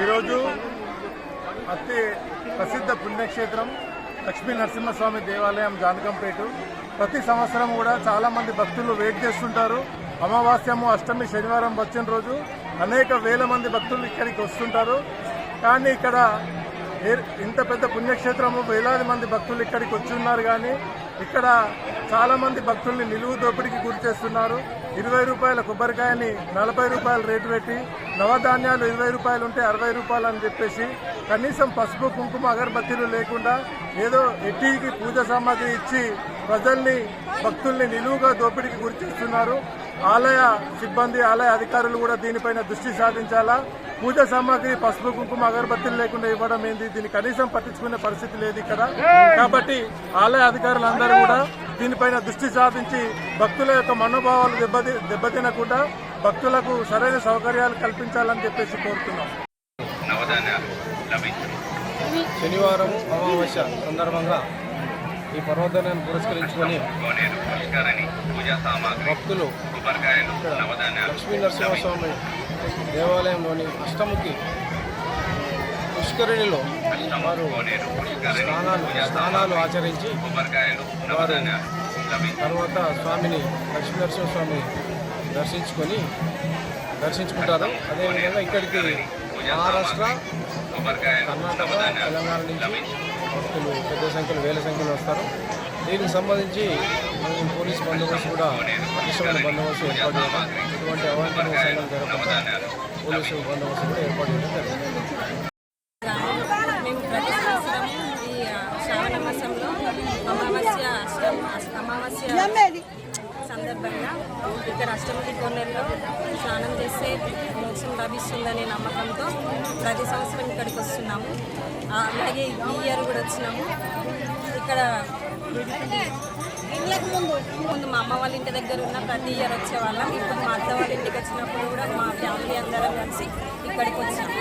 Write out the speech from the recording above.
ఈరోజు అతి ప్రసిద్ధ పుణ్యక్షేత్రం లక్ష్మీ నరసింహస్వామి దేవాలయం జానకంపేట. ప్రతి సంవత్సరం కూడా చాలామంది భక్తులు వెయిట్ చేస్తుంటారు. అమావాస్యము, అష్టమి, శనివారం వచ్చిన రోజు అనేక వేల మంది భక్తులు ఇక్కడికి వస్తుంటారు. కానీ ఇక్కడ ఇంత పెద్ద పుణ్యక్షేత్రము, వేలాది మంది భక్తులు ఇక్కడికి వచ్చి ఉన్నారు. కానీ ఇక్కడ చాలామంది భక్తుల్ని నిలువు దోపిడీకి గురి చేస్తున్నారు. 20 రూపాయల కొబ్బరికాయని 40 రూపాయలు రేటు పెట్టి, నవధాన్యాలు 20 రూపాయలు ఉంటే 60 రూపాయలు అని చెప్పేసి, కనీసం పసుపు, కుంకుమ, అగరబత్తీలు లేకుండా ఏదో ఎట్టికి పూజ సామాగ్రి ఇచ్చి ప్రజల్ని, భక్తుల్ని నిలువుగా దోపిడీకి గురి చేస్తున్నారు. ఆలయ సిబ్బంది, ఆలయ అధికారులు కూడా దీనిపైన దృష్టి సాధించాలా. పూజ సామాగ్రి పసుపు, కుంకుమ, అగరబత్తీలు లేకుండా ఇవ్వడం ఏంది? దీన్ని కనీసం పట్టించుకునే పరిస్థితి లేదు ఇక్కడ. కాబట్టి ఆలయ అధికారులందరూ కూడా దీనిపైన దృష్టి సాధించి భక్తుల యొక్క మనోభావాలు దెబ్బతినకుండా భక్తులకు సరైన సౌకర్యాలు కల్పించాలని చెప్పేసి కోరుతున్నాం. శనివారం అమావాస్య సందర్భంగా ఈ పర్వదినాన్ని పురస్కరించుకొని భక్తులు లక్ష్మీ నరసింహస్వామి దేవాలయంలోని అష్టముఖి పుష్కరిణిలో వారు స్నానాలు ఆచరించి వారు తర్వాత స్వామిని లక్ష్మీ నరసింహస్వామి దర్శించుకుంటారు. అదేవిధంగా ఇక్కడికి మహారాష్ట్ర, కర్ణాటక, తెలంగాణ నుంచి భక్తులు పెద్ద సంఖ్యలో, వేల సంఖ్యలో వస్తారు. దీనికి సంబంధించి పోలీసు బందోబస్తు కూడా పటిష్టమైన బందోబస్తు ఏర్పాటు చేయడం, ఇటువంటి అవాంఛనీయ సంఘటనలు జరగకుండా పోలీసు బందోబస్తు కూడా ఏర్పాటు చేయడం జరిగింది. మేము ప్రతి సంవత్సరం ఈ శ్రావణ మాసంలో అమావాస్య సందర్భంగా ఇక్కడ అష్టముఖి కోనేరులో స్నానం చేస్తే మోక్షం లభిస్తుందనే నమ్మకంతో ప్రతి సంవత్సరం ఇక్కడికి వస్తున్నాము. అలాగే ఈ ఇయర్ కూడా వచ్చినాము. ఇక్కడ ముందు మా అమ్మ వాళ్ళ ఇంటి దగ్గర ఉన్న ప్రతి ఇయర్ వచ్చేవాళ్ళం. ఇప్పుడు మా అత్త వాళ్ళ ఇంటికి వచ్చినప్పుడు కూడా మా ఫ్యామిలీ అందరం కలిసి ఇక్కడికి వచ్చాము.